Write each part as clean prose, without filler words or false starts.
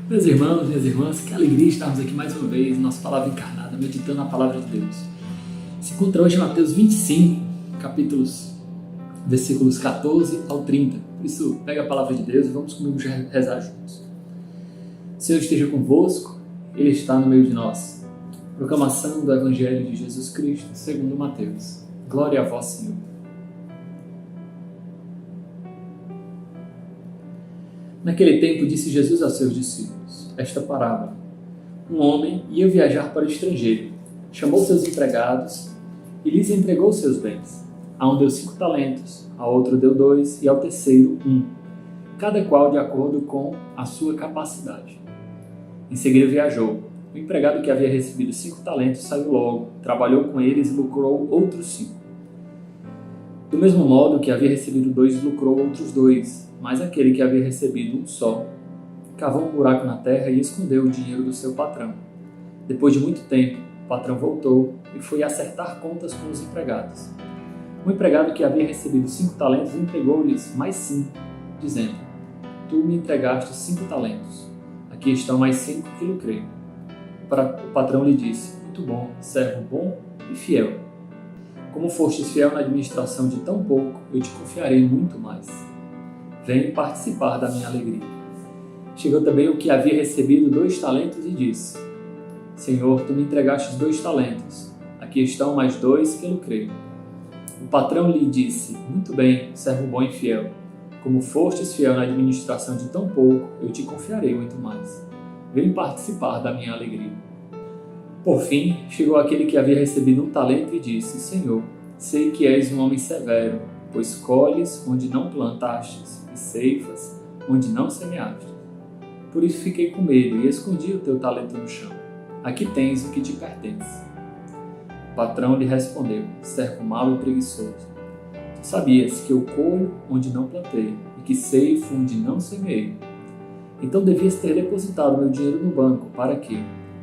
Meus irmãos, minhas irmãs, que alegria estarmos aqui mais uma vez, nossa palavra encarnada, meditando a palavra de Deus. Se encontra hoje em Mateus 25, versículos 14 ao 30. Por isso, pega a palavra de Deus e vamos comigo rezar juntos. O Senhor esteja convosco, Ele está no meio de nós. Proclamação do Evangelho de Jesus Cristo, segundo Mateus. Glória a vós, Senhor. Naquele tempo disse Jesus aos seus discípulos esta parábola. Um homem ia viajar para o estrangeiro, chamou seus empregados e lhes entregou seus bens. A um deu 5 talentos, a outro deu 2 e ao terceiro 1, cada qual de acordo com a sua capacidade. Em seguida viajou. O empregado que havia recebido 5 talentos saiu logo, trabalhou com eles e lucrou outros 5. Do mesmo modo, o que havia recebido 2 lucrou outros 2, mas aquele que havia recebido 1 só, cavou um buraco na terra e escondeu o dinheiro do seu patrão. Depois de muito tempo, o patrão voltou e foi acertar contas com os empregados. O empregado que havia recebido 5 talentos entregou-lhes mais 5, dizendo: Tu me entregaste 5 talentos, aqui estão mais 5 que lucrei. O patrão lhe disse: Muito bom, servo bom e fiel. Como fostes fiel na administração de tão pouco, eu te confiarei muito mais. Vem participar da minha alegria. Chegou também o que havia recebido 2 talentos e disse: Senhor, tu me entregaste 2 talentos, aqui estão mais 2 que lucrei. O patrão lhe disse: Muito bem, servo bom e fiel. Como fostes fiel na administração de tão pouco, eu te confiarei muito mais. Vem participar da minha alegria. Por fim, chegou aquele que havia recebido 1 talento e disse: Senhor, sei que és um homem severo, pois colhes onde não plantastes e ceifas onde não semeaste. Por isso fiquei com medo e escondi o teu talento no chão. Aqui tens o que te pertence. O patrão lhe respondeu: Servo mau e preguiçoso. Tu sabias que eu colho onde não plantei e que ceifo onde não semeei. Então devias ter depositado meu dinheiro no banco para que,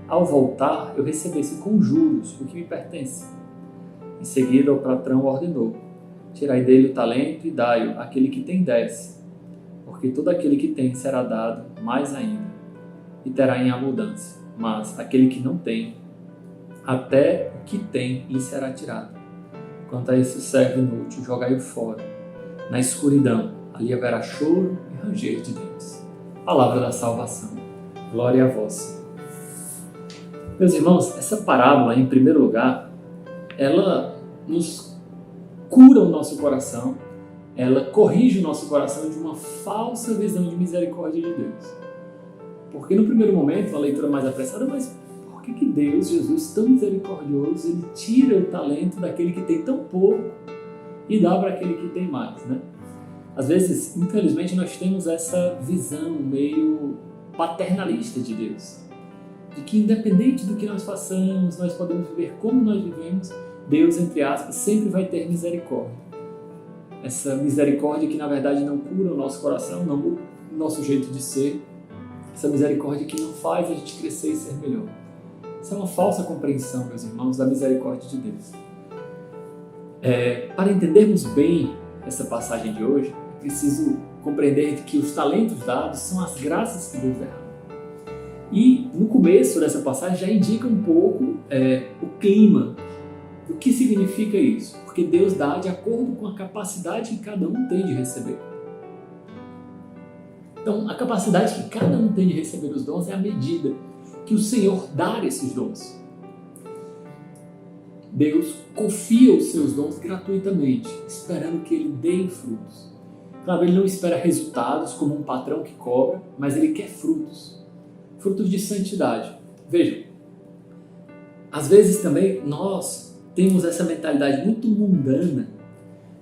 ao voltar, eu recebesse com juros o que me pertence. Em seguida o patrão ordenou: Tirai dele o talento e dai-o àquele que tem 10. Porque todo aquele que tem será dado mais ainda, e terá em abundância. Mas aquele que não tem, até o que tem lhe será tirado. Quanto a esse servo inútil, jogai-o fora, na escuridão, ali haverá choro e ranger de dentes. Palavra da salvação. Glória a vós. Meus irmãos, essa parábola, em primeiro lugar, ela nos cura o nosso coração, ela corrige o nosso coração de uma falsa visão de misericórdia de Deus. Porque no primeiro momento, uma leitura mais apressada, mas por que Deus, Jesus, tão misericordioso, ele tira o talento daquele que tem tão pouco e dá para aquele que tem mais, né? Às vezes, infelizmente, nós temos essa visão meio paternalista de Deus, de que independente do que nós façamos, nós podemos viver como nós vivemos, Deus, entre aspas, sempre vai ter misericórdia. Essa misericórdia que, na verdade, não cura o nosso coração, não muda o nosso jeito de ser. Essa misericórdia que não faz a gente crescer e ser melhor. Isso é uma falsa compreensão, meus irmãos, da misericórdia de Deus. Para entendermos bem essa passagem de hoje, é preciso compreender que os talentos dados são as graças que Deus derrama. E, no começo dessa passagem, já indica um pouco o clima. O que significa isso? Porque Deus dá de acordo com a capacidade que cada um tem de receber. Então, a capacidade que cada um tem de receber os dons é a medida que o Senhor dá esses dons. Deus confia os seus dons gratuitamente, esperando que Ele dê frutos. Claro, Ele não espera resultados como um patrão que cobra, mas Ele quer frutos. Frutos de santidade. Vejam, às vezes também nós temos essa mentalidade muito mundana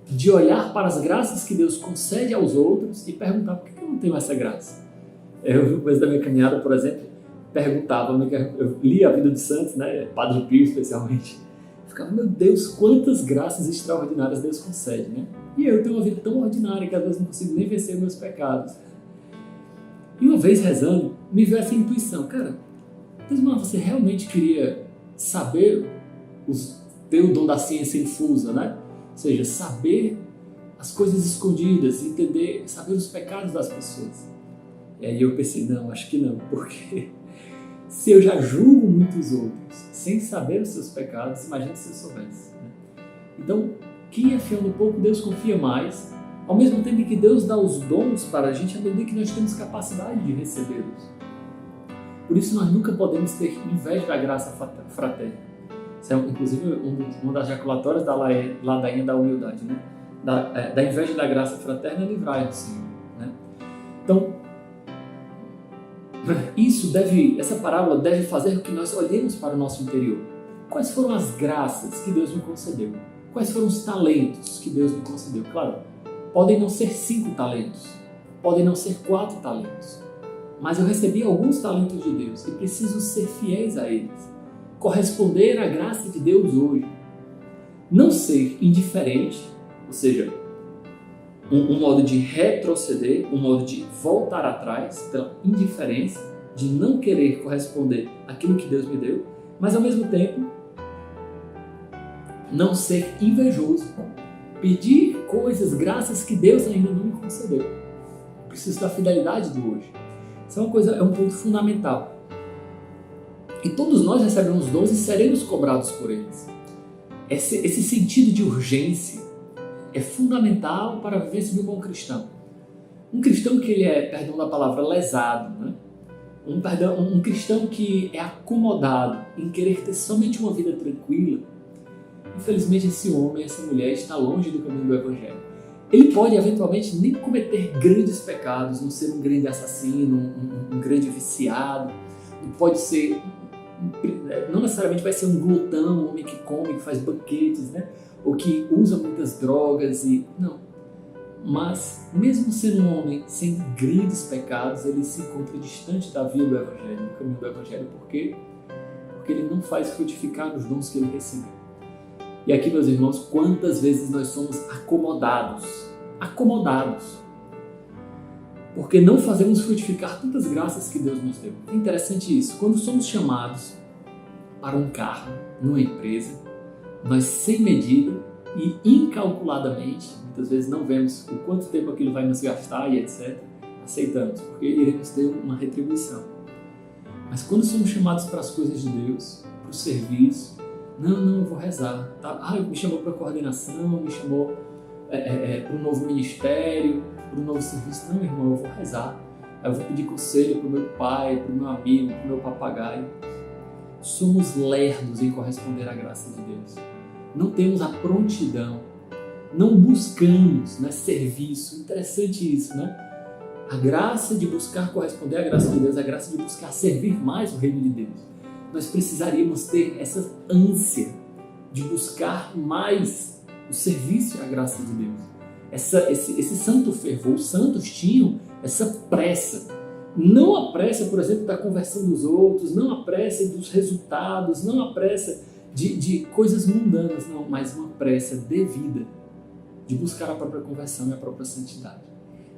de olhar para as graças que Deus concede aos outros e perguntar: por que eu não tenho essa graça? Eu, no começo da minha caminhada, por exemplo, eu li a vida de santos, né, Padre Pio especialmente, ficava: meu Deus, quantas graças extraordinárias Deus concede, né? E eu tenho uma vida tão ordinária que às vezes não consigo nem vencer meus pecados. E uma vez rezando, me veio essa intuição: cara, Deus, você realmente queria saber ter o dom da ciência infusa, né? Ou seja, saber as coisas escondidas, entender, saber os pecados das pessoas. E aí eu pensei, não, acho que não, porque se eu já julgo muitos outros sem saber os seus pecados, imagina se eu soubesse. Né? Então, quem é fiel no pouco, Deus confia mais, ao mesmo tempo que Deus dá os dons para a gente, à medida que nós temos capacidade de recebê-los. Por isso nós nunca podemos ter inveja da graça fraterna. Isso é, inclusive, uma das jaculatórias da ladainha da humildade, né? Da inveja da graça fraterna, livrai-nos, Senhor. Né? Então, essa parábola deve fazer com que nós olhemos para o nosso interior. Quais foram as graças que Deus me concedeu? Quais foram os talentos que Deus me concedeu? Claro, podem não ser 5 talentos, podem não ser 4 talentos, mas eu recebi alguns talentos de Deus e preciso ser fiéis a eles, corresponder à graça de Deus hoje. Não ser indiferente, ou seja, um modo de retroceder, um modo de voltar atrás pela indiferença, de não querer corresponder àquilo que Deus me deu, mas ao mesmo tempo não ser invejoso, pedir coisas, graças que Deus ainda não me concedeu. Eu preciso da fidelidade do hoje. Isso é um ponto fundamental. E todos nós recebemos dons e seremos cobrados por eles. Esse sentido de urgência é fundamental para viver-se de um bom cristão. Um cristão que ele é, perdão da palavra, lesado, né? Um cristão que é acomodado em querer ter somente uma vida tranquila, infelizmente esse homem, essa mulher está longe do caminho do Evangelho. Ele pode eventualmente nem cometer grandes pecados, não ser um grande assassino, um grande viciado, pode ser, não necessariamente vai ser um glutão, um homem que come, que faz banquetes, né? Ou que usa muitas drogas não. Mas, mesmo sendo um homem sem grandes pecados, ele se encontra distante da via do Evangelho, do caminho do Evangelho. Por quê? Porque ele não faz frutificar os dons que ele recebeu. E aqui, meus irmãos, quantas vezes nós somos acomodados, porque não fazemos frutificar tantas graças que Deus nos deu. É interessante isso. Quando somos chamados para um cargo, numa empresa, nós sem medida e incalculadamente, muitas vezes não vemos o quanto tempo aquilo vai nos gastar e etc. Aceitamos, porque iremos ter uma retribuição. Mas quando somos chamados para as coisas de Deus, para o serviço, não, eu vou rezar. Tá? Me chamou para a coordenação, me chamou para um novo ministério, para um novo serviço. Não, irmão, eu vou rezar. Eu vou pedir conselho para o meu pai, para o meu amigo, para o meu papagaio. Somos lerdos em corresponder à graça de Deus. Não temos a prontidão. Não buscamos, né, serviço. Interessante isso, né? A graça de buscar corresponder à graça de Deus, a graça de buscar servir mais o reino de Deus. Nós precisaríamos ter essa ânsia de buscar mais o serviço à graça de Deus. Esse santo fervor, os santos tinham essa pressa. Não a pressa, por exemplo, da conversão dos outros, não a pressa dos resultados, não a pressa de coisas mundanas, não, mas uma pressa devida de buscar a própria conversão e a própria santidade.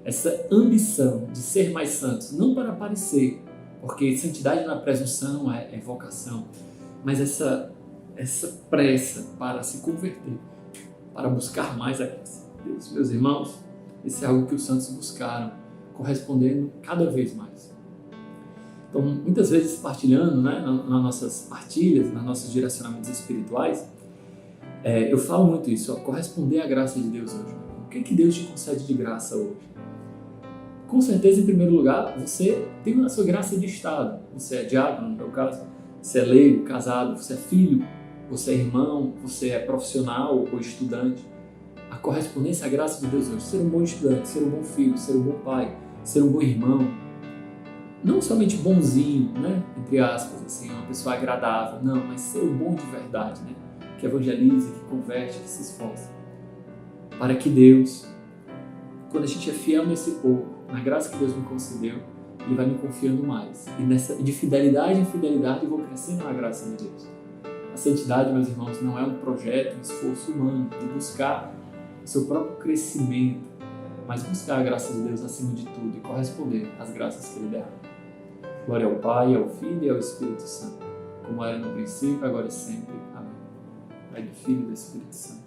Essa ambição de ser mais santos, não para aparecer, porque santidade não é presunção, é vocação, mas essa pressa para se converter, para buscar mais a graça de Deus. Meus irmãos, esse é algo que os santos buscaram, correspondendo cada vez mais. Então, muitas vezes partilhando, né, nas nossas partilhas, nos nossos direcionamentos espirituais, eu falo muito isso, corresponder à graça de Deus hoje. O que Deus te concede de graça hoje? Com certeza, em primeiro lugar, você tem a sua graça de estado. Você é diácono, no meu caso, você é leigo, casado, você é filho, você é irmão, você é profissional ou estudante. A correspondência à graça de Deus hoje, ser um bom estudante, ser um bom filho, ser um bom pai, ser um bom irmão. Não somente bonzinho, né? Entre aspas, assim, uma pessoa agradável, não, mas ser um bom de verdade, né? Que evangeliza, que converte, que se esforça. Para que Deus, quando a gente é fiel nesse pouco, na graça que Deus me concedeu, Ele vai me confiando mais. E de fidelidade em fidelidade eu vou crescendo na graça de Deus. A santidade, meus irmãos, não é um projeto, um esforço humano de buscar o seu próprio crescimento, mas buscar a graça de Deus acima de tudo e corresponder às graças que Ele derrama. Glória ao Pai, ao Filho e ao Espírito Santo, como era no princípio, agora e sempre. Amém. Pai do Filho e do Espírito Santo.